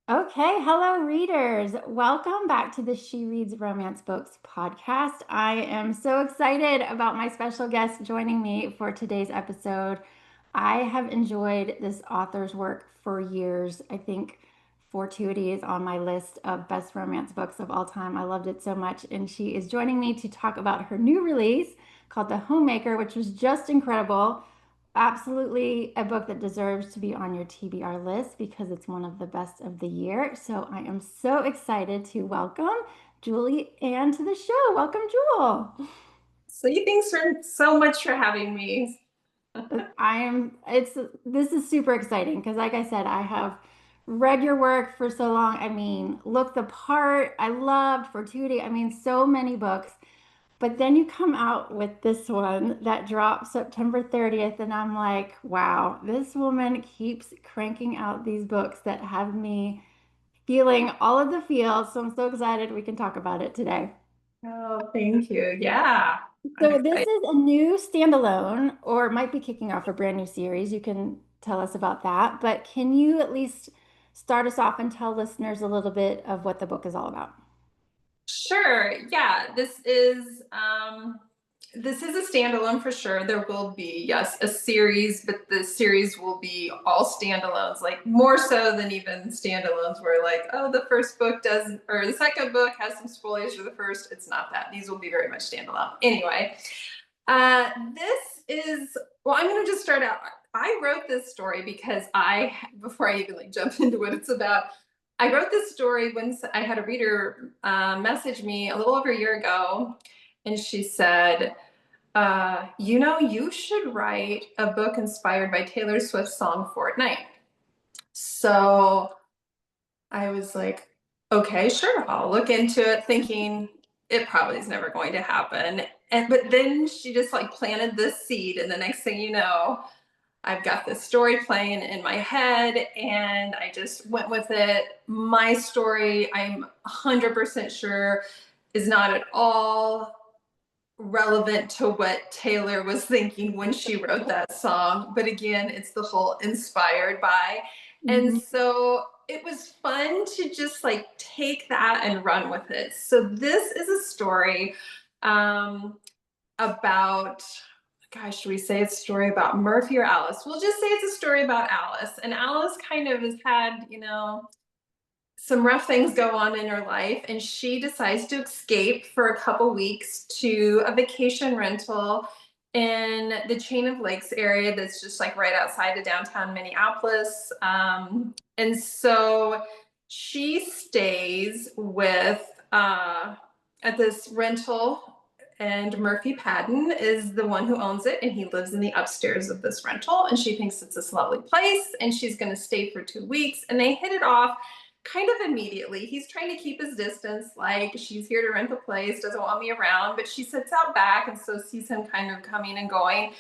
Okay, hello, readers. Welcome back to the She Reads Romance Books podcast. I am so excited about my special guest joining me for today's episode. I have enjoyed this author's work for years. I think Fortuity is on my list of best romance books of all time. I loved it so much. And she is joining me to talk about her new release called The Homemaker, which was just incredible. Absolutely a book that deserves to be on your TBR list because it's one of the best of the year. So I am so excited to welcome Julie Ann to the show. Welcome, Jewel. So thanks so much for having me. This is super exciting because, like I said, I have read your work for so long. I mean, Look the Part, I loved Fortuity. I mean, so many books. But then you come out with this one that drops September 30th, and I'm like, wow, this woman keeps cranking out these books that have me feeling all of the feels. So I'm so excited we can talk about it today. Oh, thank you. Yeah, I'm So this excited. is a new standalone, or it might be kicking off a brand new series. You can tell us about that. But can you at least start us off and tell listeners a little bit of what the book is all about? Sure. Yeah, this is a standalone for sure. There will be, yes, a series, but the series will be all standalones, like more so than even standalones where like, oh, the first book does or the second book has some spoilers for the first. It's not that. These will be very much standalone. Anyway, this is well, I'm gonna just start out. I wrote this story because before I even like jump into what it's about, I wrote this story when I had a reader message me a little over a year ago, and she said, you should write a book inspired by Taylor Swift's song Fortnight. So I was like, okay, sure, I'll look into it, thinking it probably is never going to happen. But then she just like planted this seed, and the next thing you know, I've got this story playing in my head, and I just went with it. My story, I'm 100% sure, is not at all relevant to what Taylor was thinking when she wrote that song. But again, it's the whole inspired by. And Mhm. so it was fun to just like take that and run with it. So this is a story about, gosh, should we say it's a story about Murphy or Alice? We'll just say it's a story about Alice. And Alice kind of has had, some rough things go on in her life, and she decides to escape for a couple weeks to a vacation rental in the Chain of Lakes area that's just like right outside of downtown Minneapolis. And so she stays with at this rental, and Murphy Padden is the one who owns it, and he lives in the upstairs of this rental, and she thinks it's this lovely place, and she's going to stay for 2 weeks, and they hit it off kind of immediately. He's trying to keep his distance, like she's here to rent the place, doesn't want me around, but she sits out back and so sees him kind of coming and going.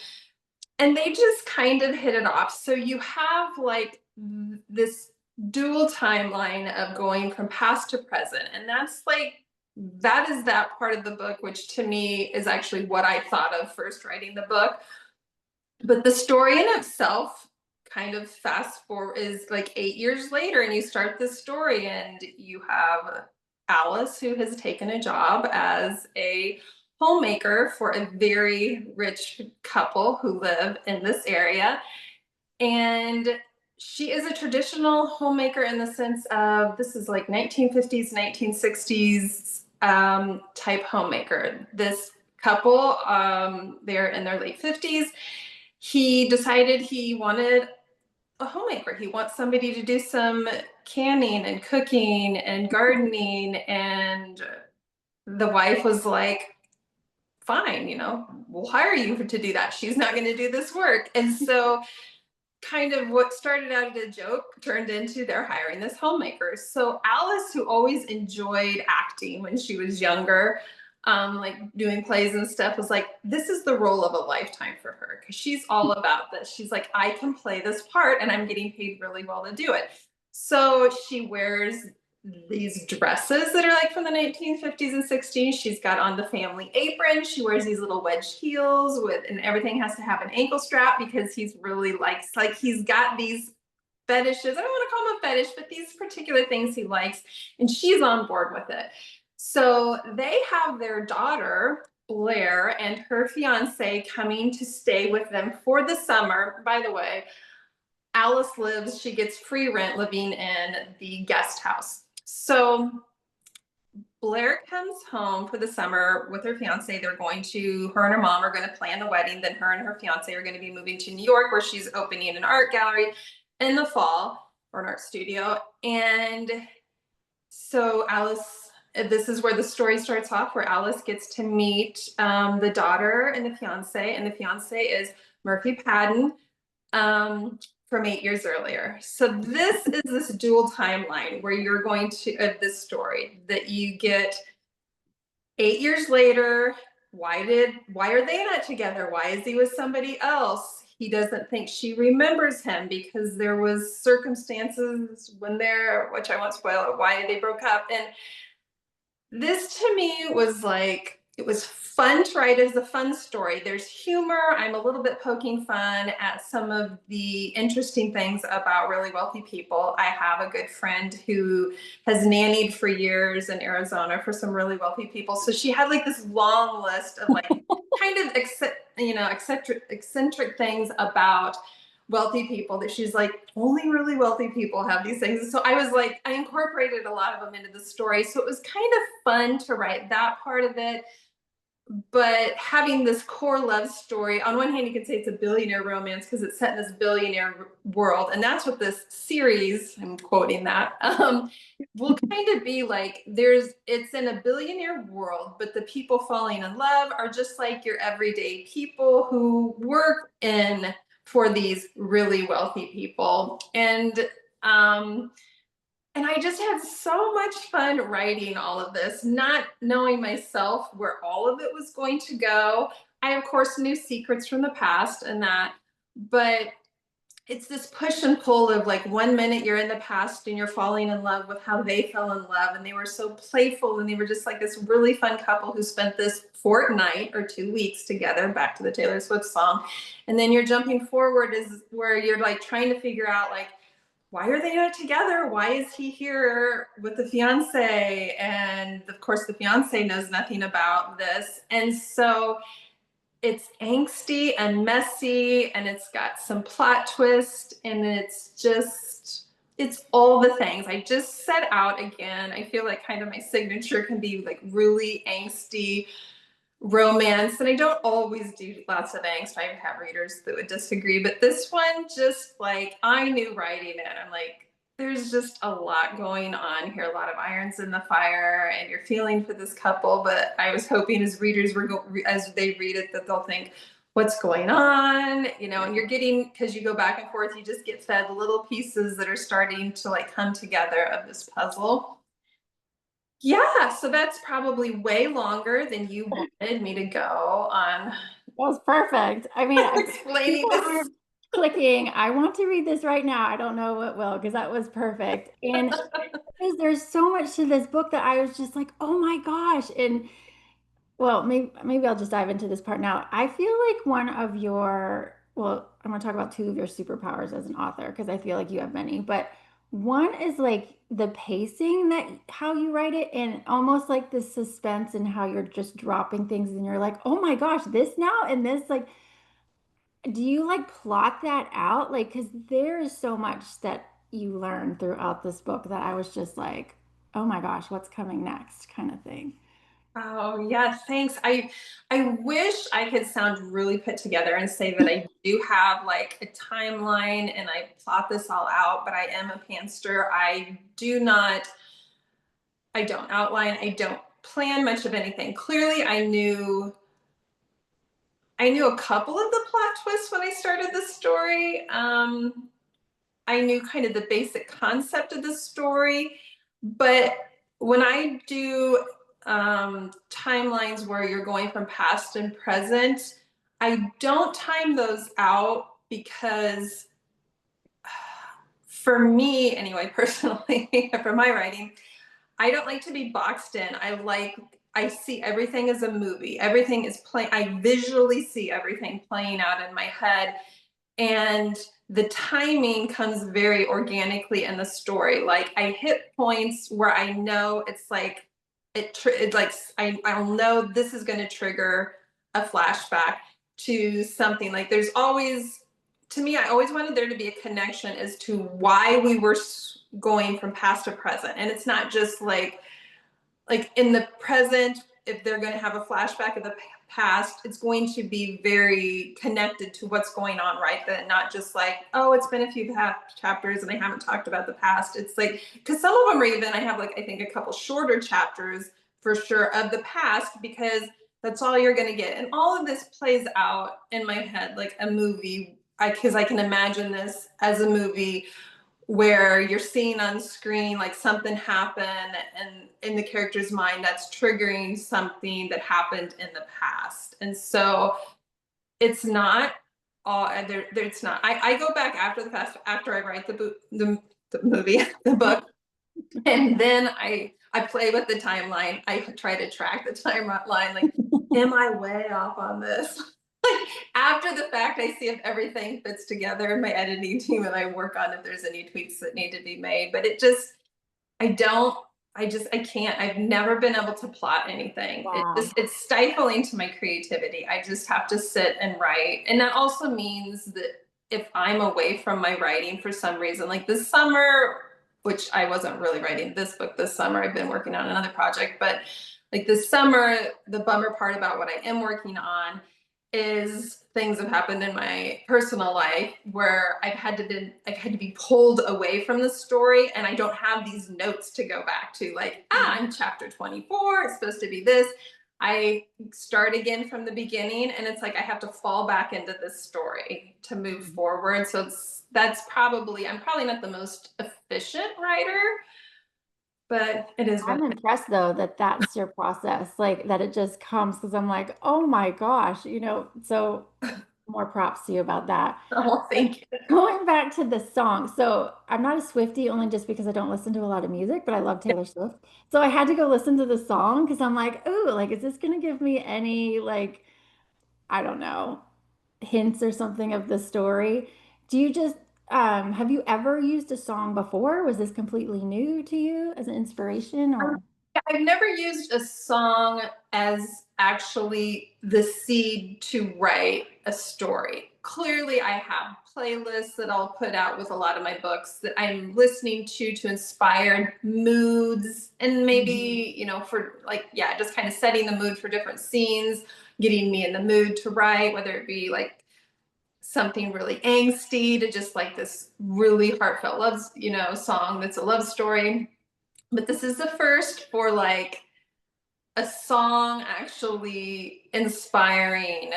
And they just kind of hit it off. So you have like this dual timeline of going from past to present. And that is that part of the book, which to me is actually what I thought of first writing the book. But the story in itself kind of fast forward is like 8 years later, and you start this story, and you have Alice, who has taken a job as a homemaker for a very rich couple who live in this area. And she is a traditional homemaker in the sense of this is like 1950s, 1960s type homemaker. This couple, they're in their late 50s. He decided he wanted a homemaker. He wants somebody to do some canning and cooking and gardening. And the wife was like, fine, we'll hire you to do that. She's not going to do this work. And so kind of what started out as a joke turned into they're hiring this homemaker. So Alice, who always enjoyed acting when she was younger, like doing plays and stuff, was like, this is the role of a lifetime for her because she's all about this. She's like, I can play this part and I'm getting paid really well to do it. So she wears these dresses that are like from the 1950s and 60s. She's got on the family apron. She wears these little wedge heels and everything has to have an ankle strap because he's really likes, like he's got these fetishes. I don't want to call them a fetish, but these particular things he likes, and she's on board with it. So they have their daughter, Blair, and her fiance coming to stay with them for the summer. By the way, she gets free rent living in the guest house. So Blair comes home for the summer with her fiance. Her and her mom are going to plan the wedding. Then her and her fiance are going to be moving to New York, where she's opening an art gallery in the fall, or an art studio. And so this is where the story starts off, where Alice gets to meet the daughter and the fiance is Murphy Padden, from 8 years earlier. So this is this dual timeline where you're going to this story that you get 8 years later. Why are they not together? Why is he with somebody else? He doesn't think she remembers him because there was circumstances which I won't spoil it, why they broke up. And this to me was like, it was fun to write as a fun story. There's humor. I'm a little bit poking fun at some of the interesting things about really wealthy people. I have a good friend who has nannied for years in Arizona for some really wealthy people. So she had like this long list of like kind of eccentric things about wealthy people that she's like, only really wealthy people have these things. So I was like, I incorporated a lot of them into the story. So it was kind of fun to write that part of it. But having this core love story, on one hand, you could say it's a billionaire romance because it's set in this billionaire world. And that's what this series, I'm quoting that, will kind of be like. It's in a billionaire world, but the people falling in love are just like your everyday people who work for these really wealthy people. And I just had so much fun writing all of this, not knowing myself where all of it was going to go. I, of course, knew secrets from the past and that, but it's this push and pull of like, one minute you're in the past and you're falling in love with how they fell in love. And they were so playful, and they were just like this really fun couple who spent this fortnight or 2 weeks together, back to the Taylor Swift song. And then you're jumping forward is where you're like trying to figure out like, why are they not together? Why is he here with the fiance? And of course, the fiance knows nothing about this. And so it's angsty and messy, and it's got some plot twist, and it's all the things. I just set out again. I feel like kind of my signature can be like really angsty romance, and I don't always do lots of angst. I have readers that would disagree, but this one, just like, I knew writing it, I'm like, there's just a lot going on here, a lot of irons in the fire, and you're feeling for this couple. But I was hoping as readers as they read it, that they'll think, what's going on, and you're getting, because you go back and forth, you just get fed little pieces that are starting to like come together of this puzzle. Yeah, so that's probably way longer than you wanted me to go on That was perfect. I mean, explaining people this. are clicking. I want to read this right now. I don't know what will, because that was perfect. And because there's so much to this book that I was just like, oh my gosh. And well, maybe I'll just dive into this part now. I feel like one of well, I'm going to talk about two of your superpowers as an author, because I feel like you have many, but one is like the pacing, that how you write it, and almost like the suspense and how you're just dropping things and you're like, oh my gosh, this now and this, like, do you like plot that out? Like, because there's so much that you learn throughout this book that I was just like, oh my gosh, what's coming next, kind of thing. Oh yeah, thanks. I wish I could sound really put together and say that I do have like a timeline and I plot this all out, but I am a pantser. I don't outline, I don't plan much of anything. Clearly, I knew a couple of the plot twists when I started the story. I knew kind of the basic concept of the story, but when I do timelines where you're going from past and present, I don't time those out because, for me anyway, personally, for my writing, I don't like to be boxed in. I see everything as a movie. Everything is playing. I visually see everything playing out in my head. And the timing comes very organically in the story. Like I hit points where I know it's like it like I'll know this is going to trigger a flashback to something. Like there's always, to me, I always wanted there to be a connection as to why we were going from past to present. And it's not just like in the present, if they're going to have a flashback of the past, it's going to be very connected to what's going on right then, not just like, oh, it's been a few chapters and I haven't talked about the past. It's like, because some of them are even, I have like, I think a couple shorter chapters for sure of the past, because that's all you're going to get. And all of this plays out in my head like a movie, because I can imagine this as a movie where you're seeing on screen like something happen and in the character's mind that's triggering something that happened in the past. And so it's not all it's not, I go back after the past, after I write the movie, the book, and then I play with the timeline. I try to track the timeline, like, am I way off on this? Like after the fact, I see if everything fits together in my editing team, and I work on if there's any tweaks that need to be made. But it just, I don't, I can't. I've never been able to plot anything. Wow. It's stifling to my creativity. I just have to sit and write. And that also means that if I'm away from my writing for some reason, like this summer, which I wasn't really writing this book this summer, I've been working on another project, but like this summer, the bummer part about what I am working on is things have happened in my personal life where I've had to be pulled away from the story, and I don't have these notes to go back to, like, I'm chapter 24, it's supposed to be this. I start again from the beginning, and it's like I have to fall back into this story to move Mhm. forward. So that's probably, I'm probably not the most efficient writer, but it is what I'm impressed though that that's your process, like that it just comes because I'm like, oh my gosh, so more props to you about that. oh, thank you. Going back to the song, so I'm not a Swiftie only just because I don't listen to a lot of music, but I love Taylor Swift. So I had to go listen to the song because I'm like, ooh, like, is this gonna give me any like, I don't know, hints or something of the story? Do you just have you ever used a song before? Was this completely new to you as an inspiration Um, or? I've never used a song as actually the seed to write a story. Clearly, I have playlists that I'll put out with a lot of my books that I'm listening to inspire moods, and Mhm. maybe, for like, yeah, just kind of setting the mood for different scenes, getting me in the mood to write, whether it be like something really angsty to just like this really heartfelt love, song that's a love story. But this is the first for like a song actually inspiring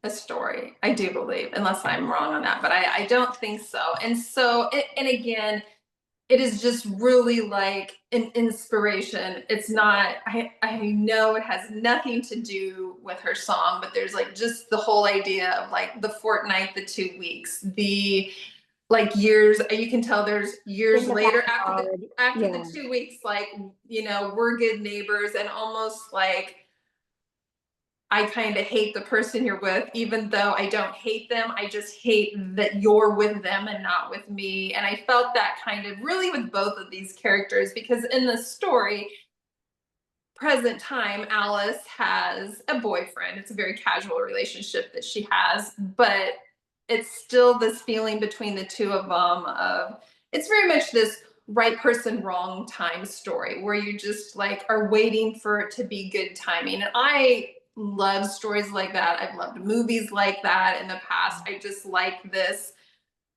a story. I do believe, unless I'm wrong on that, but I don't think so. And so, and again, it is just really like an inspiration. It's not, I know it has nothing to do with her song, but there's like just the whole idea of like the fortnight, the 2 weeks, the like years, you can tell there's years In the later after the backyard. after the Yeah. 2 weeks, like, we're good neighbors, and almost like I kind of hate the person you're with, even though I don't hate them. I just hate that you're with them and not with me. And I felt that kind of really with both of these characters, because in the story, present time, Alice has a boyfriend. It's a very casual relationship that she has, but it's still this feeling between the two of them of, it's very much this right person, wrong time story where you just like are waiting for it to be good timing. And I love stories like that. I've loved movies like that in the past. I just like this,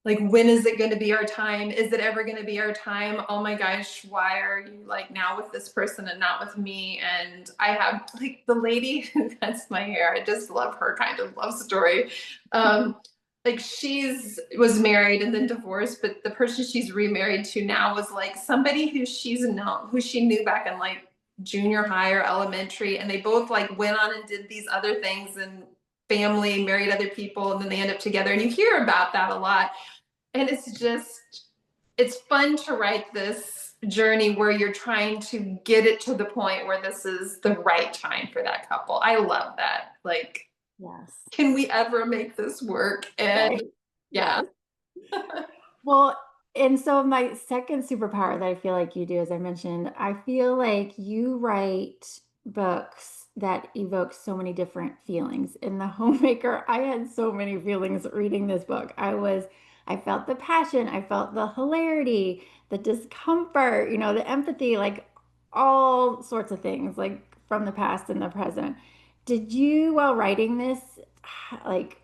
like, when is it going to be our time? Is it ever going to be our time? Oh my gosh, why are you like now with this person and not with me? And I have like the lady who cuts my hair, I just love her kind of love story. Like she's was married and then divorced, but the person she's remarried to now was like somebody who she knew back in like junior high or elementary, and they both like went on and did these other things and family, married other people, and then they end up together, and you hear about that a lot. And it's fun to write this journey where you're trying to get it to the point where this is the right time for that couple. I love that. Like, Yes. can we ever make this work? And Right. yeah. Yes. Well, and so my second superpower that I feel like you do, as I mentioned, I feel like you write books that evoke so many different feelings. In The Homemaker, I had so many feelings reading this book. I felt the passion, I felt the hilarity, the discomfort, the empathy, like all sorts of things, like from the past and the present. Did you, while writing this, like,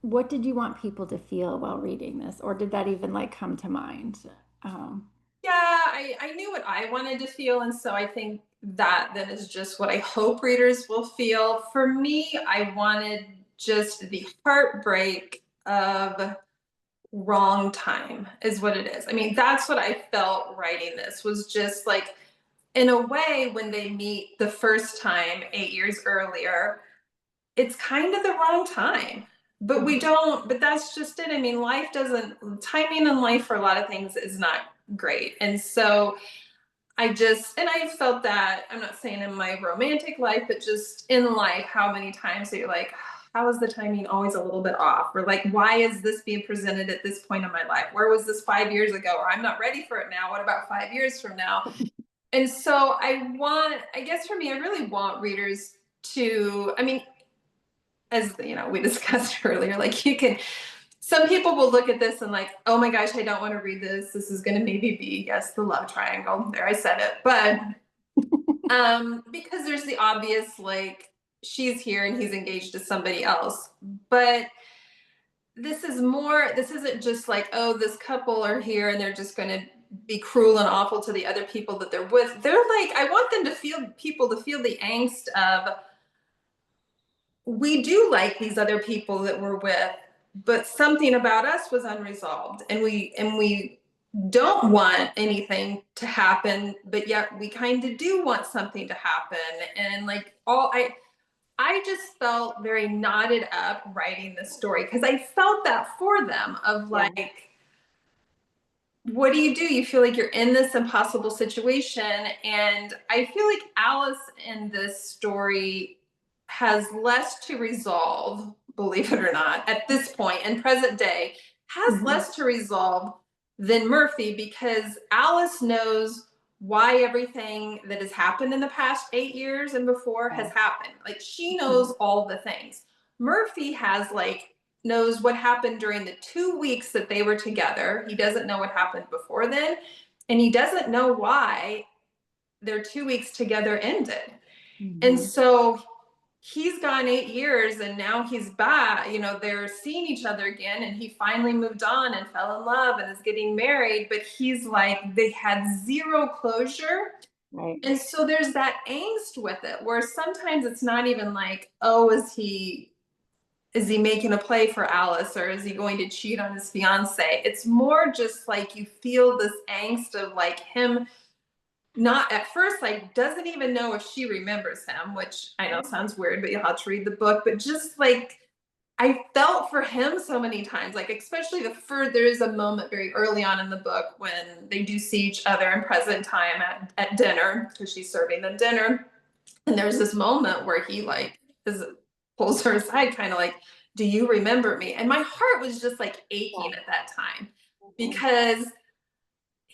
what did you want people to feel while reading this, or did that even like come to mind? Um, Yeah, I knew what I wanted to feel. And so I think that then is just what I hope readers will feel. For me, I wanted just the heartbreak of wrong time, is what it is. I mean, that's what I felt writing this was just like, in a way, when they meet the first time 8 years earlier, it's kind of the wrong time. But we don't, but that's just it. I mean, life doesn't, timing in life for a lot of things is not great. And so and I felt that, I'm not saying in my romantic life, but just in life, how many times are you like, how is the timing always a little bit off? Or like, why is this being presented at this point in my life? Where was this 5 years ago? Or I'm not ready for it now. What about 5 years from now? And so I guess for me, I really want readers to, I mean, as you know, we discussed earlier, like some people will look at this and like, oh my gosh, I don't want to read this. This is going to maybe be, yes, the love triangle. There, I said it. But because there's the obvious, like, she's here and he's engaged to somebody else. But this isn't just like, oh, this couple are here and they're just going to be cruel and awful to the other people that they're with. They're like, I want them to feel, people to feel the angst of, we do like these other people that we're with, but something about us was unresolved, and we don't want anything to happen, but yet we kind of do want something to happen. And like, I just felt very knotted up writing this story because I felt that for them of yeah. like, what do? You feel like you're in this impossible situation. And I feel like Alice in this story has less to resolve, believe it or not, at this point in present day, has Mhm. less to resolve than Murphy, because Alice knows why everything that has happened in the past 8 years and before Yeah. has happened. Like, she knows Mhm. all the things. Murphy has like, knows what happened during the 2 weeks that they were together. He doesn't know what happened before then. And he doesn't know why their 2 weeks together ended. And Mhm. so he's gone 8 years and now he's back. You know, they're seeing each other again, and he finally moved on and fell in love and is getting married. But he's like, they had zero closure. Right. And so there's that angst with it where sometimes it's not even like, oh, is he making a play for Alice, or is he going to cheat on his fiance? It's more just like you feel this angst of like him not at first, like, doesn't even know if she remembers him, which I know sounds weird, but you'll have to read the book. But just like, I felt for him so many times, like, especially there is a moment very early on in the book when they do see each other in present time at dinner, because she's serving them dinner. And there's this moment where he like pulls her aside, kind of like, do you remember me? And my heart was just like Yeah. aching at that time, Mhm. because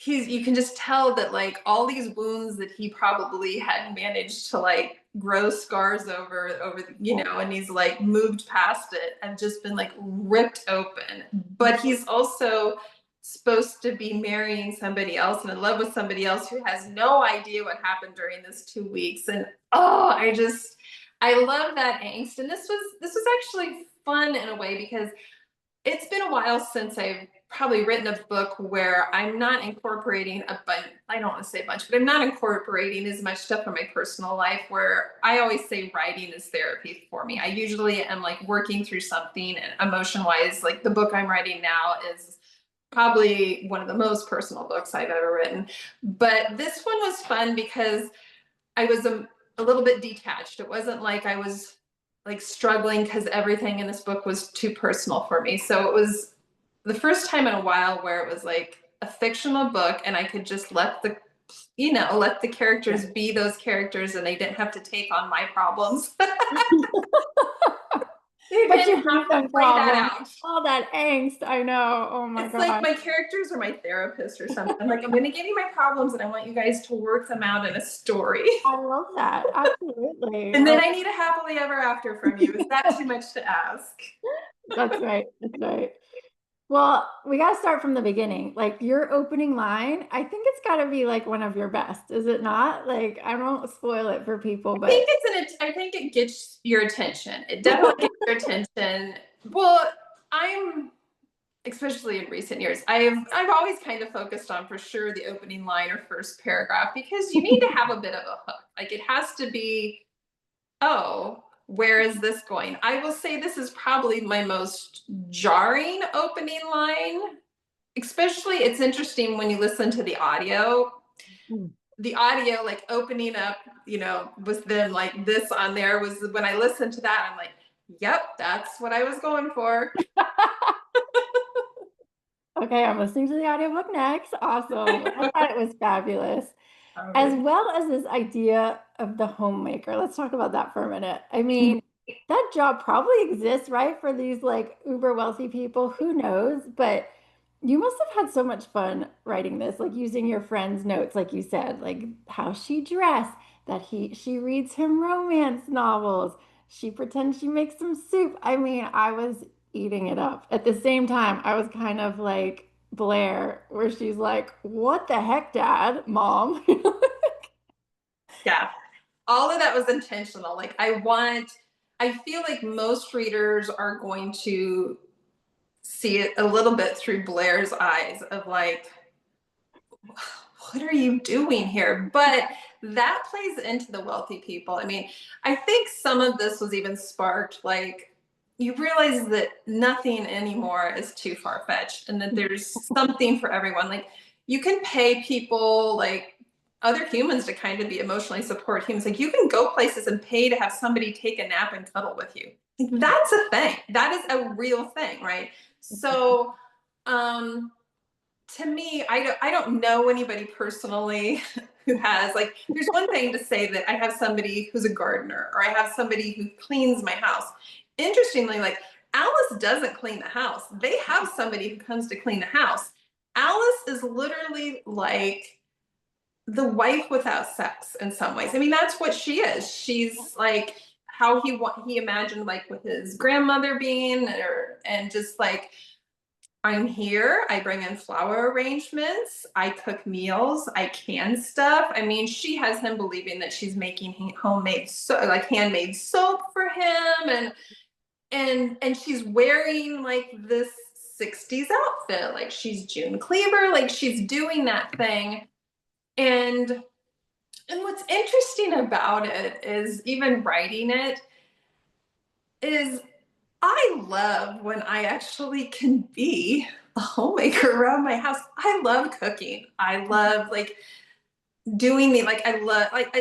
you can just tell that like all these wounds that he probably had managed to like grow scars over, Yeah. and he's like moved past it and just been like ripped open. But he's also supposed to be marrying somebody else and in love with somebody else who has no idea what happened during this 2 weeks. And oh, I love that angst. And this was actually fun in a way, because it's been a while since I've probably written a book where I'm not incorporating a bunch, I don't want to say a bunch, but I'm not incorporating as much stuff from my personal life, where I always say writing is therapy for me. I usually am like working through something, and emotion wise, like the book I'm writing now is probably one of the most personal books I've ever written. But this one was fun because I was a little bit detached. It wasn't like I was like struggling because everything in this book was too personal for me. So it was the first time in a while where it was like a fictional book, and I could just let the Yeah. characters be those characters, and they didn't have to take on my problems. You But didn't you bring have to them play that problems, out. all that angst. I know. Oh my It's like God. my characters are my therapist or something. I'm like, I'm going to give you my problems and I want you guys to work them out in a story. I love that. Absolutely. And then Oh, I need a happily ever after from you. Is that too much to ask? that's right. That's right. Well, we got to start from the beginning. Like your opening line, I think it's got to be like one of your best, is it not? Like, I don't spoil it for people, but I think it gets your attention. It definitely gets your attention. Well, I'm especially in recent years, I've always kind of focused on for sure the opening line or first paragraph because you need to have a bit of a hook. Like it has to be, oh, where is this going? I will say this is probably my most jarring opening line. Especially it's interesting when you listen to the audio. The audio like opening up, was then like this on there was when I listened to that, I'm like, yep, that's what I was going for. okay, I'm listening to the audiobook next. Awesome. I thought it was fabulous. As Totally. well as this idea of the homemaker. Let's talk about that for a minute. I mean, that job probably exists, right? For these like uber wealthy people, who knows? But you must have had so much fun writing this, like using your friend's notes, like you said, like how she dressed, that she reads him romance novels. She pretends she makes some soup. I mean, I was eating it up. At the same time, I was kind of like Blair, where she's like, "What the heck, Dad, Mom?" Yeah, all of that was intentional. Like I feel like most readers are going to see it a little bit through Blair's eyes of like, what are you doing here? But that plays into the wealthy people. I mean, I think some of this was even sparked like you realize that nothing anymore is too far fetched and that there's something for everyone. Like you can pay people like other humans to kind of be emotionally support humans. Like you can go places and pay to have somebody take a nap and cuddle with you. Like, that's a thing. That is a real thing, right? So to me, I don't know anybody personally who has like there's one thing to say that I have somebody who's a gardener or I have somebody who cleans my house. Interestingly, like Alice doesn't clean the house. They have somebody who comes to clean the house. Alice is literally like the wife without sex in some ways. I mean, that's what she is. She's like how he imagined like with his grandmother being and just like I'm here. I bring in flower arrangements. I cook meals. I can stuff. I mean, she has him believing that she's making homemade, like handmade soap for him, and she's wearing like this '60s outfit, like she's June Cleaver, like she's doing that thing. And and what's interesting about it is even writing it is I love when I actually can be a homemaker around my house. I love cooking. I love like doing the like I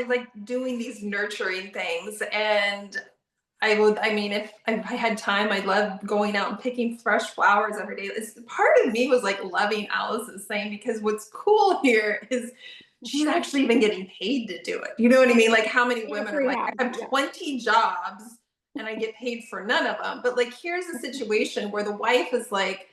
like doing these nurturing things and I mean if I had time I'd love going out and picking fresh flowers every day. It's part of me was like loving Alice's thing because what's cool here is she's actually even getting paid to do it. You know what I mean? Like how many In a women are free like, house. I have Yeah. 20 jobs and I get paid for none of them. But like, here's a situation where the wife is like,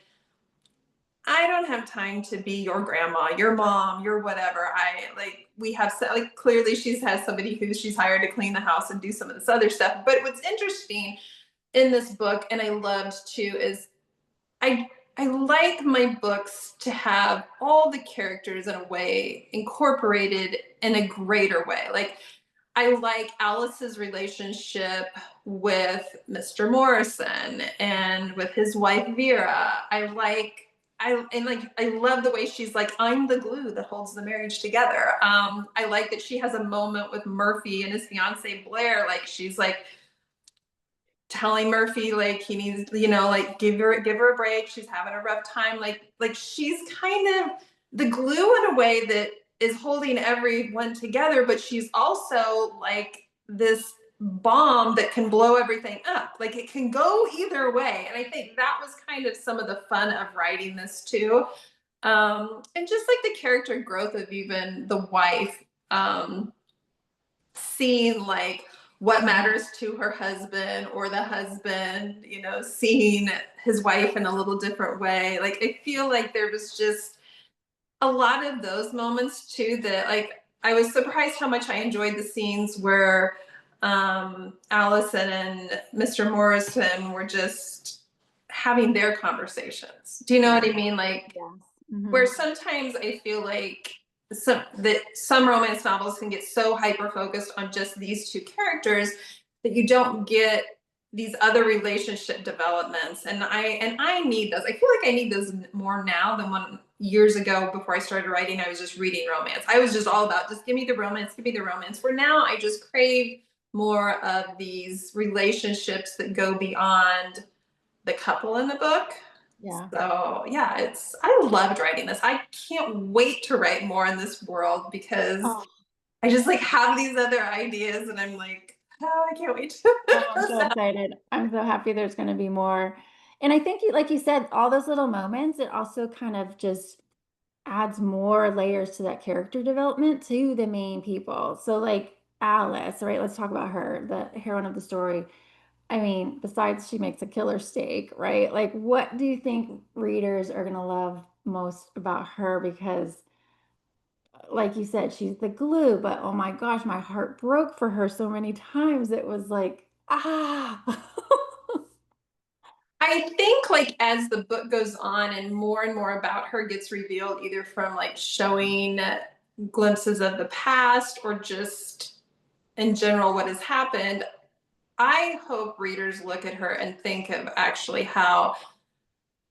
I don't have time to be your grandma, your mom, your whatever. I like, we have like clearly she's has somebody who she's hired to clean the house and do some of this other stuff. But what's interesting in this book, and I loved too, is I I like my books to have all the characters in a way incorporated in a greater way. Like I like Alice's relationship with Mr. Morrison and with his wife Vera. I love the way she's like, I'm the glue that holds the marriage together. I like that she has a moment with Murphy and his fiance Blair. Like she's like telling Murphy like he needs, like give her a break. She's having a rough time. Like she's kind of the glue in a way that is holding everyone together, but she's also like this bomb that can blow everything up. Like it can go either way. And I think that was kind of some of the fun of writing this too. And just like the character growth of even the wife, seeing like what Mhm. matters to her husband, or the husband, seeing his wife in a little different way. Like, I feel like there was just a lot of those moments too that, like, I was surprised how much I enjoyed the scenes where Allison and Mr. Morrison were just having their conversations. Do you know Yeah. what I mean? Like, Yes. where Hmm. sometimes I feel like some romance novels can get so hyper focused on just these two characters that you don't get these other relationship developments. And I need those. I feel like I need those more now than when years ago, before I started writing, I was just reading romance. I was just all about, just give me the romance, give me the romance. Where now I just crave more of these relationships that go beyond the couple in the book. Yeah. So yeah, I loved writing this. I can't wait to write more in this world, because Oh, I just like have these other ideas, and I'm like, oh, I can't wait. oh, I'm so excited. I'm so happy there's going to be more. And I think, like you said, all those little moments, it also kind of just adds more layers to that character development to the main people. So, like Alice, right? Let's talk about her, the heroine of the story. I mean, besides she makes a killer steak, right? Like, what do you think readers are going to love most about her? Because, like you said, she's the glue, but oh my gosh, my heart broke for her so many times. It was like, ah. I think, like, as the book goes on and more about her gets revealed, either from like showing glimpses of the past, or just in general what has happened, I hope readers look at her and think of actually how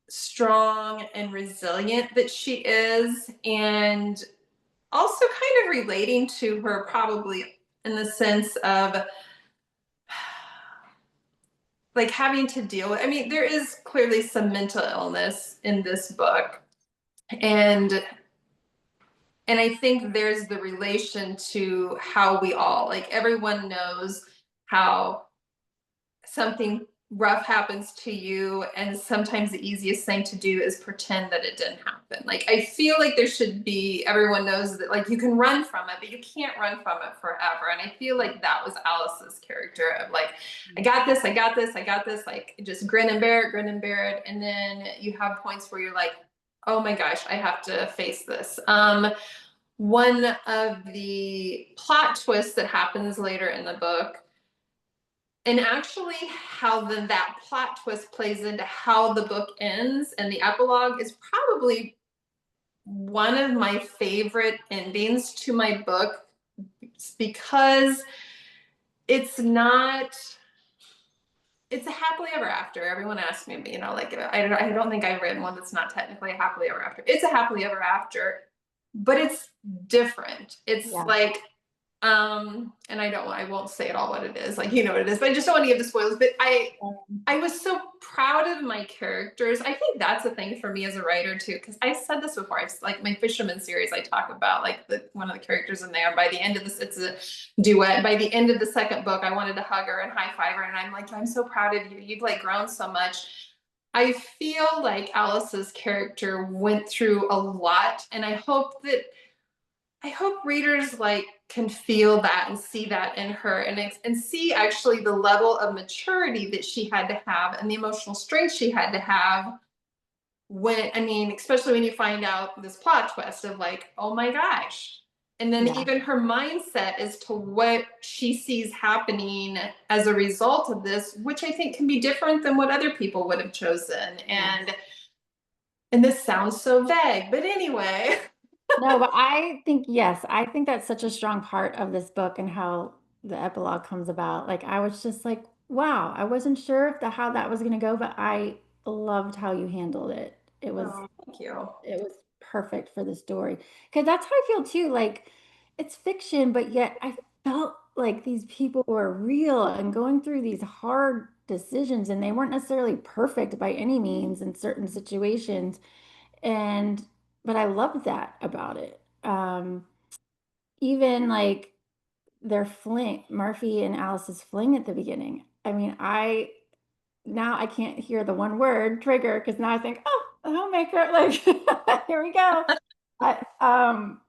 strong and resilient that she is, and also kind of relating to her, probably in the sense of like having to deal with, I mean, there is clearly some mental illness in this book, and I think there's the relation to how we all, like, everyone knows how something rough happens to you, and sometimes the easiest thing to do is pretend that it didn't happen. Like, I feel like there should be, everyone knows that, like, you can run from it, but you can't run from it forever. And I feel like that was Alice's character of like, I got this, I got this, I got this, like, just grin and bear it, grin and bear it. And then you have points where you're like, oh my gosh, I have to face this. One of the plot twists that happens later in the book, and actually how then that plot twist plays into how the book ends and the epilogue, is probably one of my favorite endings to my book, because it's not, it's a happily ever after. Everyone asks me, like, I don't think I've written one that's not technically a happily ever after. It's a happily ever after, but it's different. It's Yeah. like, and I won't say it all what it is, like, you know what it is, but I just don't want to give the spoilers. But I was so proud of my characters. I think that's a thing for me as a writer too, because I've said this before. I've, like, my Fisherman series, I talk about like one of the characters in there. By the end of this, it's a duet. By the end of the second book, I wanted to hug her and high five her, and I'm like, I'm so proud of you. You've like grown so much. I feel like Alice's character went through a lot, and I hope readers like can feel that and see that in her, and see actually the level of maturity that she had to have, and the emotional strength she had to have, when, I mean, especially when you find out this plot twist of like, oh my gosh. And then Yeah. even her mindset as to what she sees happening as a result of this, which I think can be different than what other people would have chosen. Yes. And this sounds so vague, but anyway. No, but I think, yes, I think that's such a strong part of this book and how the epilogue comes about. Like, I was just like, wow, I wasn't sure if how that was going to go, but I loved how you handled it. Oh, thank you. It was perfect for the story. Because that's how I feel too. Like, it's fiction, but yet I felt like these people were real and going through these hard decisions, and they weren't necessarily perfect by any means in certain situations. And but I loved that about it. Even like their fling, Murphy and Alice's fling at the beginning. I mean, I now I can't hear the one word trigger because now I think, oh, a homemaker. Like, here we go.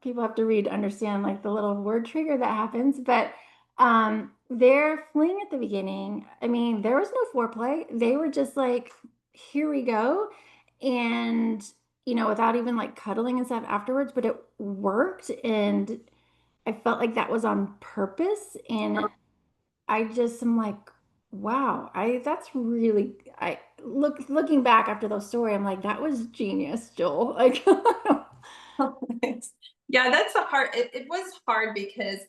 People have to read to understand like the little word trigger that happens. But Their fling at the beginning, I mean, there was no foreplay. They were just like, here we go. And, without even like cuddling and stuff afterwards, but it worked. And I felt like that was on purpose. And I just am like, wow, that's really, looking back after those story, I'm like, that was genius, Joel. Like, Yeah, that's a hard, it was hard because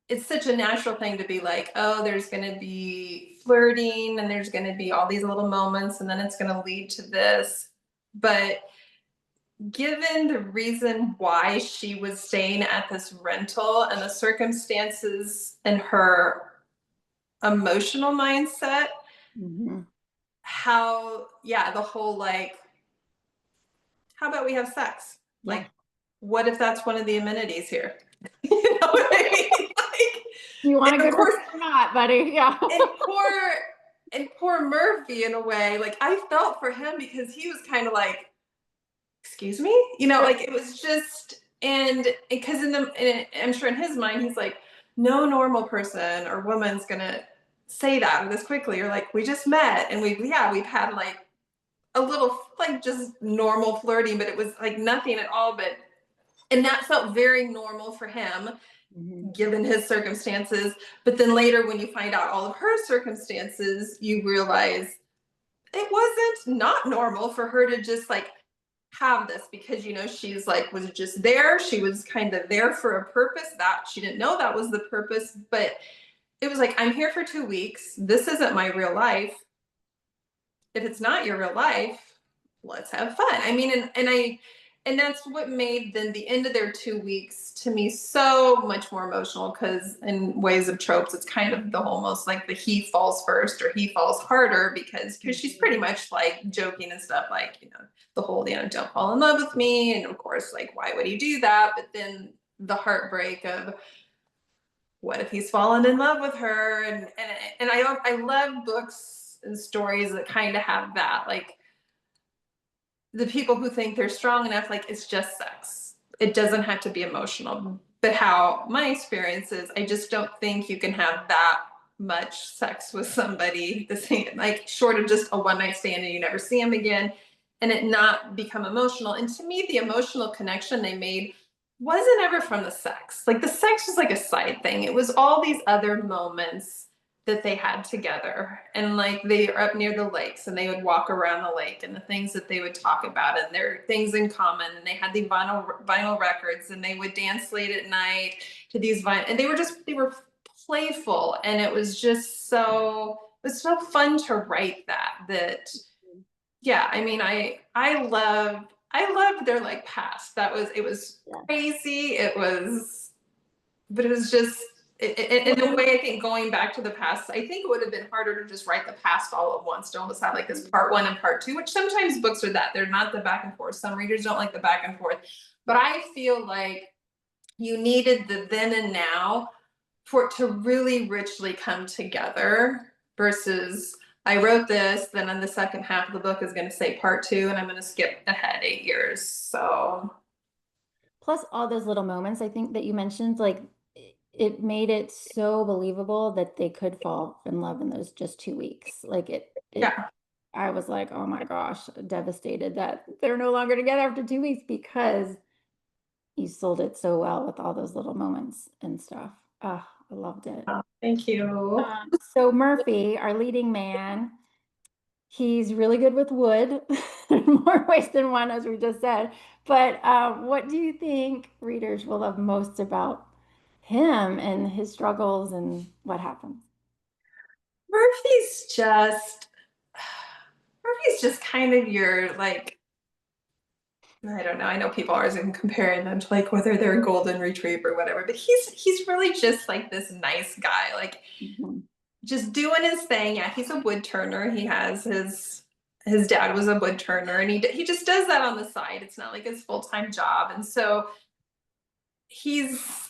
it's such a natural thing to be like, oh, there's going to be flirting and there's going to be all these little moments and then it's going to lead to this. But given the reason why she was staying at this rental and the circumstances and her emotional mindset, Mhm. how, yeah, the whole like, how about we have sex? Yeah. Like, what if that's one of the amenities here? You know what I mean? Like, You want to and go of to course, sleep or not, buddy? Yeah. and poor and poor Murphy in a way, like I felt for him because he was kind of like, excuse me, like it was just, and because I'm sure in his mind he's like, no normal person or woman's gonna say that this quickly, or like we just met and we've had like a little like just normal flirting, but it was like nothing at all, but and that felt very normal for him Mhm. given his circumstances. But then later, when you find out all of her circumstances, you realize it wasn't not normal for her to just like have this because she's like was just there, she was kind of there for a purpose that she didn't know that was the purpose, but it was like, I'm here for 2 weeks, this isn't my real life. If it's not your real life, let's have fun. I mean, and that's what made then the end of their 2 weeks to me so much more emotional, because in ways of tropes, it's kind of the almost like the he falls first or he falls harder, because she's pretty Mhm. much like joking and stuff like, the whole, don't fall in love with me. And of course, like, why would he do that? But then the heartbreak of what if he's fallen in love with her, and I love books and stories that kind of have that, like the people who think they're strong enough, like it's just sex, it doesn't have to be emotional. But how my experience is, I just don't think you can have that much sex with somebody the same, like short of just a one night stand and you never see them again, and it not become emotional. And to me, the emotional connection they made wasn't ever from the sex. Like the sex was like a side thing, it was all these other moments that they had together, and like they are up near the lakes and they would walk around the lake and the things that they would talk about and their things in common, and they had the vinyl records and they would dance late at night to these vinyl, and they were playful, and it was just it was so fun to write that. Yeah, I mean, I loved their like past. It was Yeah. crazy, it was, but it was just, in a way, I think going back to the past, I think it would have been harder to just write the past all at once, to almost have like this part one and part two, which sometimes books are that. They're not the back and forth. Some readers don't like the back and forth. But I feel like you needed the then and now for it to really richly come together, versus I wrote this, then in the second half of the book is going to say part two, and I'm going to skip ahead 8 years. So, Plus all those little moments I think that you mentioned, like it made it so believable that they could fall in love in those just 2 weeks. Like yeah. I was like, oh my gosh, devastated that they're no longer together after 2 weeks because you sold it so well with all those little moments and stuff. Oh, I loved it. Thank you. So Murphy, our leading man, he's really good with wood in more ways than one, as we just said. But what do you think readers will love most about him and his struggles and what happens? Murphy's just Murphy's just kind of your like, I don't know. I know people are comparing them to like whether they're a golden retriever or whatever, but he's really just like this nice guy, like Mhm. just doing his thing. Yeah, he's a wood turner. He has his dad was a wood turner, and he just does that on the side. It's not like his full-time job, and so he's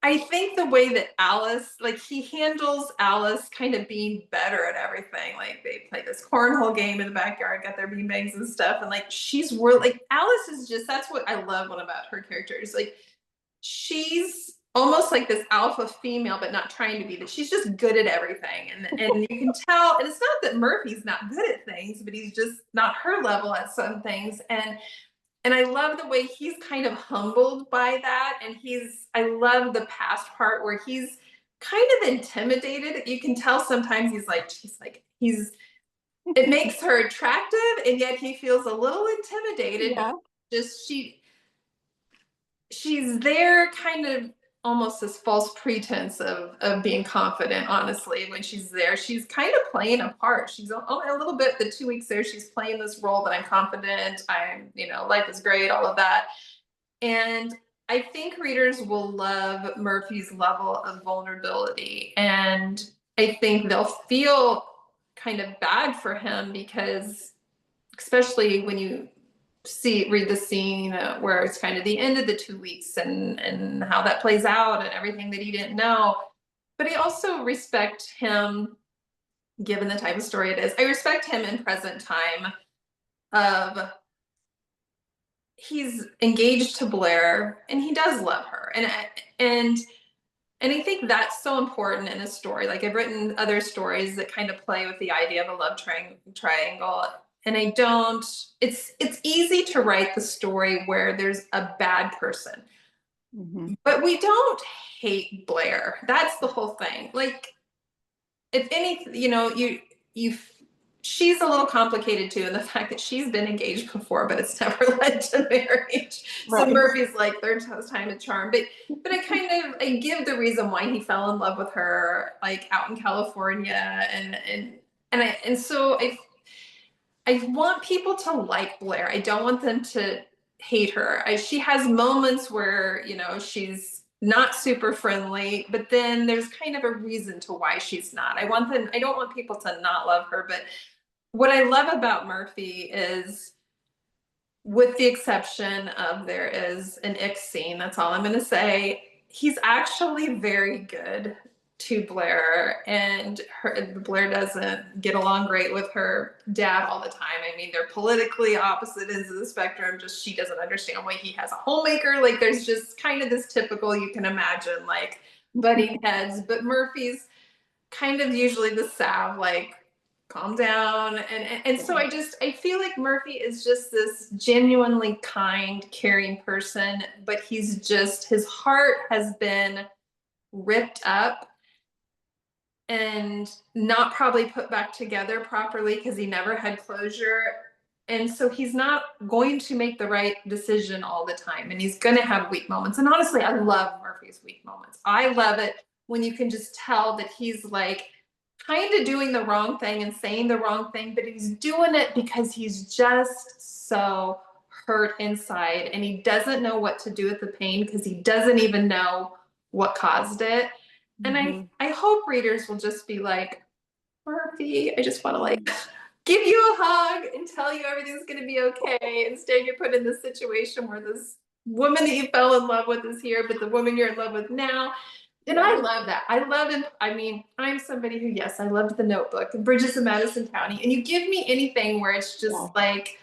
I think the way that Alice, like he handles Alice kind of being better at everything. Like they play this cornhole game in the backyard, got their beanbags and stuff. And like she's really like Alice is just, that's what I love one about her characters. Like she's almost like this alpha female, but not trying to be, that she's just good at everything. And you can tell, and it's not that Murphy's not good at things, but he's just not her level at some things. And I love the way he's kind of humbled by that. And I love the past part where he's kind of intimidated. You can tell sometimes it makes her attractive, and yet he feels a little intimidated because Yeah. just she's there kind of almost this false pretense of being confident. Honestly, when she's there, she's kind of playing a part. She's only a little bit, the 2 weeks there, she's playing this role that I'm confident, I'm, life is great, all of that. And I think readers will love Murphy's level of vulnerability, and I think they'll feel kind of bad for him, because especially when you read the scene where it's kind of the end of the 2 weeks, and how that plays out and everything that he didn't know. But I also respect him, given the type of story it is. I respect him in present time, of he's engaged to Blair and he does love her. And I think that's so important in a story. Like, I've written other stories that kind of play with the idea of a love triangle. And I don't, it's easy to write the story where there's a bad person, Hmm. but we don't hate Blair. That's the whole thing. Like, if anything, you she's a little complicated too, in the fact that she's been engaged before, but it's never led to marriage. So Right. Murphy's like third time a charm. But I give the reason why he fell in love with her, like out in California, and so I want people to like Blair. I don't want them to hate her. She has moments where, she's not super friendly, but then there's kind of a reason to why she's not. I don't want people to not love her, but what I love about Murphy is, with the exception of there is an ick scene, that's all I'm going to say, he's actually very good to Blair, and Blair doesn't get along great with her dad all the time. I mean, they're politically opposite ends of the spectrum. Just, she doesn't understand why he has a homemaker. Like, there's just kind of this typical, you can imagine, like, butting heads. But Murphy's kind of usually the salve, like, calm down. And so I feel like Murphy is just this genuinely kind, caring person, but his heart has been ripped up and not probably put back together properly, because he never had closure. And so he's not going to make the right decision all the time, and he's going to have weak moments. And honestly, I love Murphy's weak moments. I love it when you can just tell that he's like kind of doing the wrong thing and saying the wrong thing, but he's doing it because he's just so hurt inside, and he doesn't know what to do with the pain, because he doesn't even know what caused it. And Hmm. I hope readers will just be like, Murphy, I just want to like give you a hug and tell you everything's going to be okay. Instead, you're put in this situation where this woman that you fell in love with is here, but the woman you're in love with now. And I love that. I love it. I mean, I'm somebody who, yes, I loved The Notebook and Bridges of Madison County. And you give me anything where it's just Yeah. like,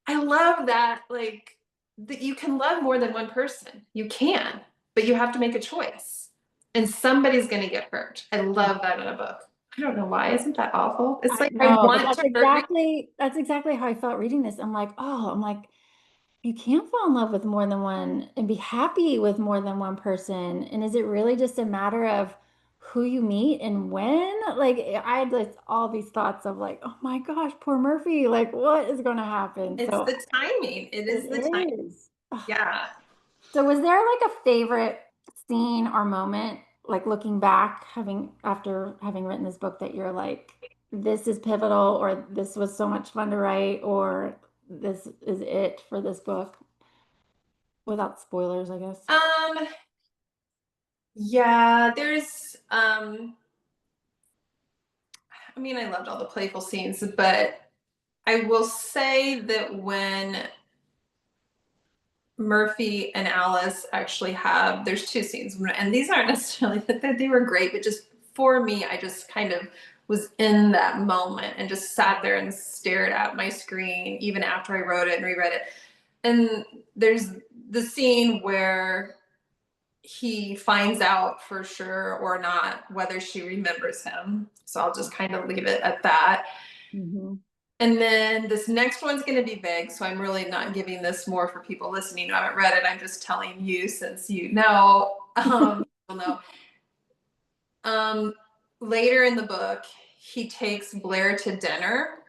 I love that, like, that you can love more than one person. You can, but you have to make a choice. And somebody's going to get hurt. I love that in a book. I don't know why. Isn't that awful? It's I like, I know, but want to hurt. that's exactly how I felt reading this. I'm like, you can't fall in love with more than one and be happy with more than one person. And is it really just a matter of who you meet and when? Like, I had like all these thoughts of like, oh my gosh, poor Murphy. Like, what is going to happen? It's So the timing. It is the time. it is. Yeah. So was there like a favorite scene or moment, like looking back, after having written this book, that you're like, this is pivotal, or this was so much fun to write, or this is it for this book? Without spoilers, I guess. Um, yeah, I mean, I loved all the playful scenes, but I will say that when Murphy and Alice actually there's two scenes, and these aren't necessarily that they were great, but just for me, I just kind of was in that moment and just sat there and stared at my screen even after I wrote it and reread it. And there's the scene where he finds out for sure or not whether she remembers him. So I'll just kind of leave it at that. Mm-hmm. And then this next one's going to be big. So I'm really not giving this more for people listening who haven't read it. I'm just telling you since you know. You'll know. Um, Later in the book, he takes Blair to dinner.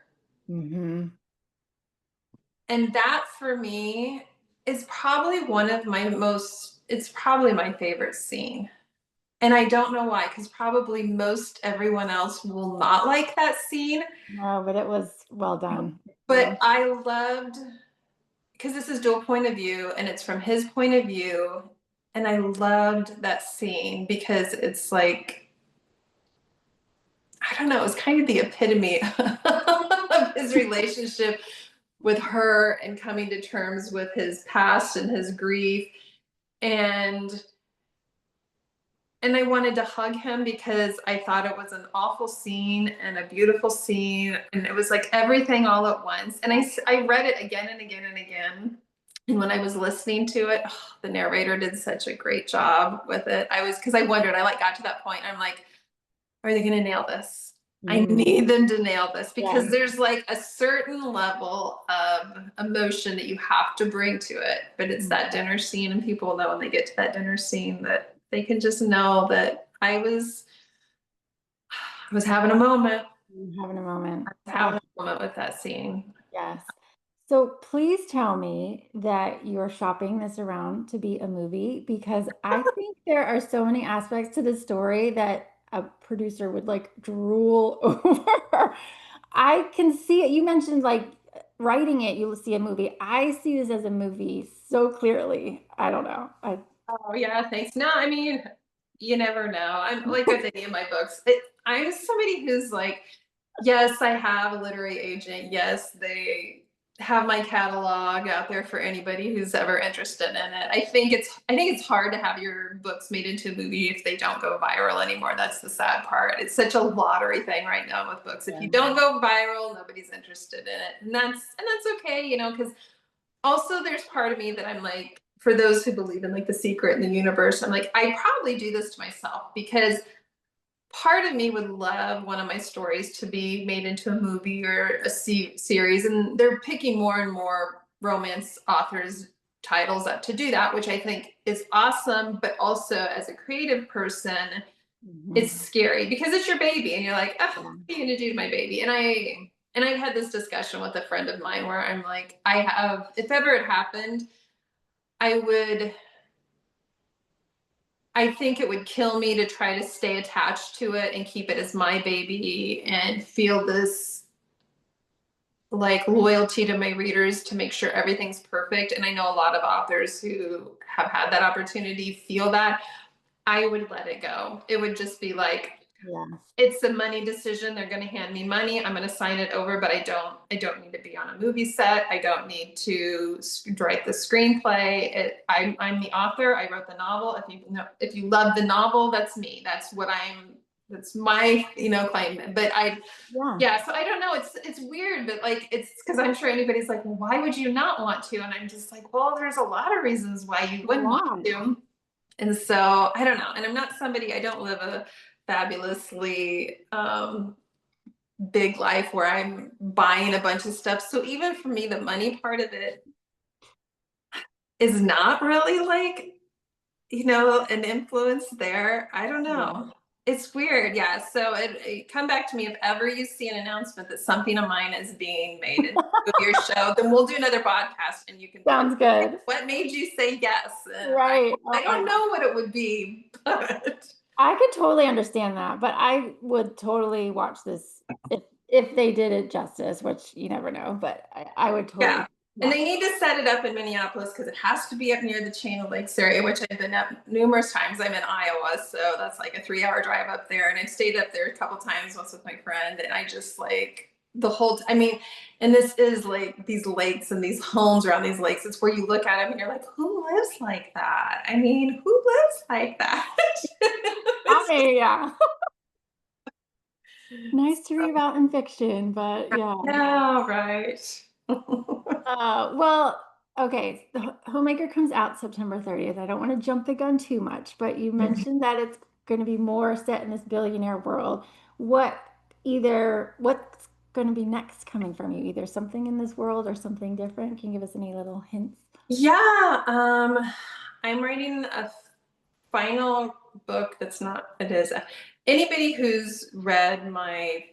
Mm-hmm. And that for me is probably one of my most, it's probably my favorite scene. And I don't know why, because probably most everyone else will not like that scene. No, but it was well done. But I loved, because this is dual point of view and it's from his point of view. And I loved that scene because it's like, I don't know, it's kind of the epitome of his relationship with her and coming to terms with his past and his grief. And I wanted to hug him because I thought it was an awful scene and a beautiful scene, and it was like everything all at once. And I read it again and again and again. And when I was listening to it, oh, the narrator did such a great job with it. I was, because I wondered, I like got to that point. I'm like, are they going to nail this? I Mm-hmm. need them to nail this Yeah. because there's like a certain level of emotion that you have to bring to it. But it's that dinner scene, and people know when they get to that dinner scene that they can just know that I was having a moment. Having a moment. Having a moment with that scene. Yes. So please tell me that you're shopping this around to be a movie because I think there are so many aspects to the story that a producer would like drool over. I can see it. You mentioned like writing it, you'll see a movie. I see this as a movie so clearly. I don't know. I Oh yeah, thanks. No, I mean, you never know. I'm like with any of my books. I'm somebody who's like, yes, I have a literary agent. Yes, they have my catalog out there for anybody who's ever interested in it. I think it's hard to have your books made into a movie if they don't go viral anymore. That's the sad part. It's such a lottery thing right now with books. If Yeah. you don't go viral, nobody's interested in it. And that's okay, because also there's part of me that I'm like, for those who believe in like the secret in the universe, I'm like, I probably do this to myself because part of me would love one of my stories to be made into a movie or a series, and they're picking more and more romance authors titles up to do that, which I think is awesome. But also as a creative person, it's Mhm. scary because it's your baby and you're like, oh, Yeah. what are you gonna do to my baby? And I had this discussion with a friend of mine where I'm like, I have, if ever it happened, I would, I think it would kill me to try to stay attached to it and keep it as my baby and feel this like loyalty to my readers to make sure everything's perfect. And I know a lot of authors who have had that opportunity feel that. I would let it go. It would just be like, Yeah. it's a money decision. They're going to hand me money. I'm going to sign it over, but I don't need to be on a movie set. I don't need to write the screenplay. I'm the author. I wrote the novel. If you love the novel, that's me. That's my, claim. But Yeah. yeah, so I don't know. It's weird, but like, it's because I'm sure anybody's like, well, why would you not want to? And I'm just like, well, there's a lot of reasons why you A wouldn't want lot. to. And so I don't know. And I'm not somebody, I don't live a fabulously big life where I'm buying a bunch of stuff. So even for me, the money part of it is not really like, an influence there. I don't Yeah. know. It's weird. Yeah. So it come back to me if ever you see an announcement that something of mine is being made into your show, then we'll do another podcast and you can be like, Sounds good. what made you say yes? And I, Right. I Oh my don't God. know what it would be, but I could totally understand that, but I would totally watch this if they did it justice, which you never know, but I would yeah. totally And watch. they need to set it up in Minneapolis because it has to be up near the Chain of Lakes area, which I've been up numerous times. I'm in Iowa, so that's like a 3 hour drive up there. And I've stayed up there a couple times, once with my friend. And I just like I mean, and this is like these lakes and these homes around these lakes. It's where you look at them and you're like, who lives like that? I mean, who lives like that? Yeah. Nice to read about in fiction, but yeah. Yeah, right. Well, Okay, the Homemaker comes out September 30th. I don't want to jump the gun too much, but you Mhm. mentioned that it's going to be more set in this billionaire world. What's going to be next coming from you? Either something in this world or something different. Can you give us any little hints? Yeah, I'm writing a final book that's not, it is. Anybody who's read my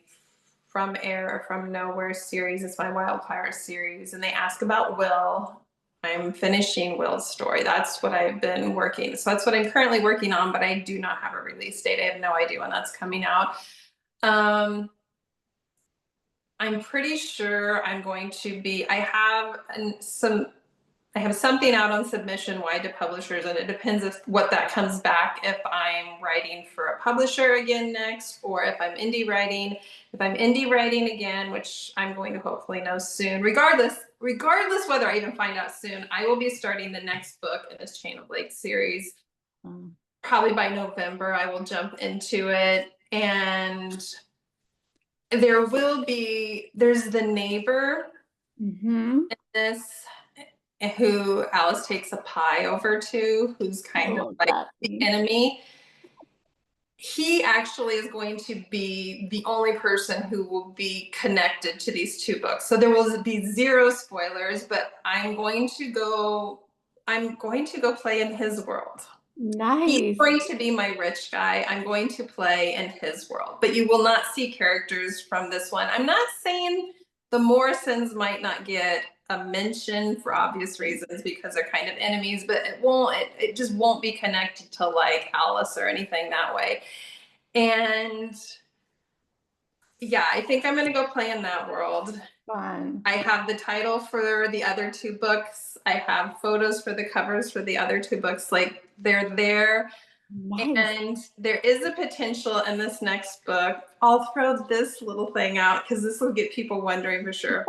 From Air or From Nowhere series, it's my Wildfire series, and they ask about Will. I'm finishing Will's story. That's what I've been working. So that's what I'm currently working on, but I do not have a release date. I have no idea when that's coming out. Um, I'm pretty sure I'm going to be, I have something out on submission wide to publishers, and it depends if what that comes back, if I'm writing for a publisher again next, or if I'm indie writing. If I'm indie writing again, which I'm going to hopefully know soon, regardless whether I even find out soon, I will be starting the next book in this Chain of Lakes series. Um, Probably by November, I will jump into it. And there's the neighbor hmm this who Alice takes a pie over to, who's I kind of love like that the scene. enemy. He actually is going to be the only person who will be connected to these two books. So there will be zero spoilers, but I'm going to go play in his world. He's Nice. going to be my rich guy. I'm going to play in his world, but you will not see characters from this one. I'm not saying the Morrisons might not get a mention for obvious reasons because they're kind of enemies, but it just won't be connected to like Alice or anything that way. And yeah, I think I'm going to go play in that world. Fun. I have the title for the other two books. I have photos for the covers for the other two books. Like they're there. Nice. And there is a potential in this next book. I'll throw this little thing out because this will get people wondering for sure.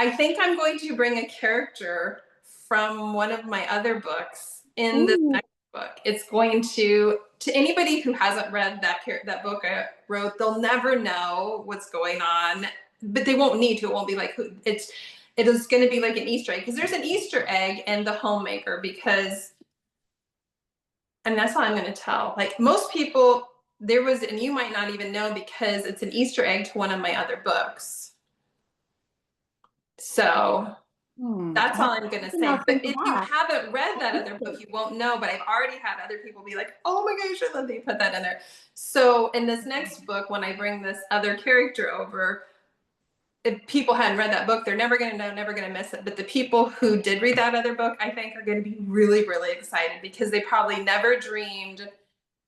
I think I'm going to bring a character from one of my other books in this Ooh. next book. It's going to anybody who hasn't read that book I wrote, they'll never know what's going on, but they won't need to. It won't be like it is going to be like an Easter egg because there's an Easter egg in the Homemaker because and that's all I'm going to tell. Like most people, and you might not even know because it's an Easter egg to one of my other books. So that's Well, all I'm going to now say. But think if you back. haven't read that other book, you won't know. But I've already had other people be like, oh my gosh, I love that you put that in there. So in this next book, when I bring this other character over, if people hadn't read that book, they're never going to know, never going to miss it. But the people who did read that other book, I think are going to be really, really excited because they probably never dreamed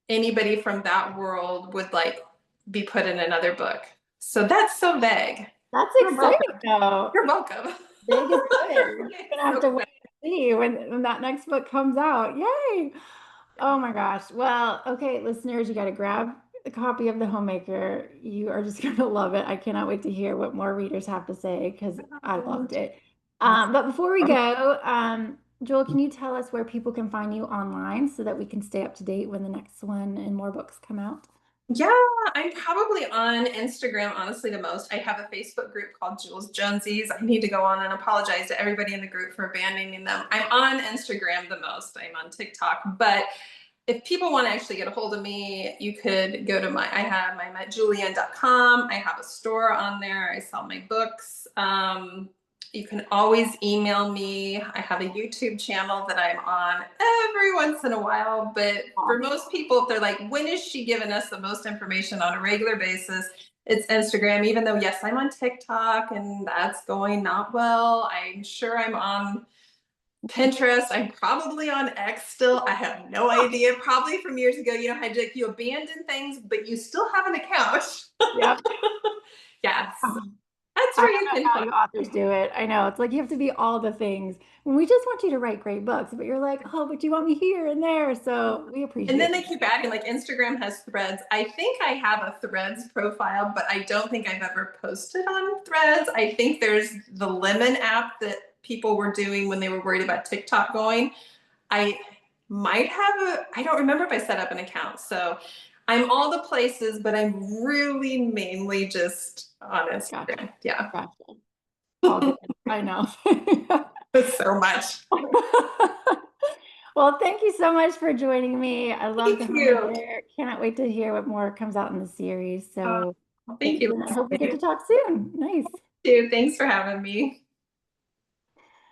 anybody from that world would like be put in another book. So that's so vague. That's You're welcome. exciting though. You're welcome. Big is good. We're just It's gonna have so to wait vague. and see when that next book comes out. Yay! Oh my gosh. Well, okay, listeners, you got to grab a copy of The Homemaker. You are just gonna love it. I cannot wait to hear what more readers have to say because I loved it. But before we go, Joel, can you tell us where people can find you online so that we can stay up to date when the next one and more books come out? Yeah, I'm probably on Instagram, honestly, the most. I have a Facebook group called Jules Jonesies. I need to go on and apologize to everybody in the group for abandoning them. I'm on Instagram the most. I'm on TikTok. But if people want to actually get a hold of me, you could go to I have my metjulian.com. I have a store on there. I sell my books. You can always email me. I have a YouTube channel that I'm on every once in a while. But for most people, if they're like, when is she giving us the most information on a regular basis? It's Instagram, even though, yes, I'm on TikTok and that's going not well. I'm sure I'm on Pinterest. I'm probably on X still. I have no idea. Probably from years ago, how you abandon things, but you still have an account. Yep. Yes, I that's don't where you know can how find. you authors do it. I know it's like you have to be all the things. And we just want you to write great books, but you're like, oh, but you want me here and there. So we And then appreciate they keep adding, like Instagram has threads. I think I have a threads profile, but I don't think I've ever posted on threads. I think there's the Lemon app that people were doing when they were worried about TikTok going. I I don't remember if I set up an account. So I'm all the places, but I'm really mainly just on Gotcha. Instagram. Yeah. Gotcha. All good. I know. so much. Well, thank you so much for joining me. I love the Thank you. Homemaker. Cannot wait to hear what more comes out in the series. Uh, So thank thanks, you, and I hope we get to Leslie. talk soon. Nice. Thanks for having me.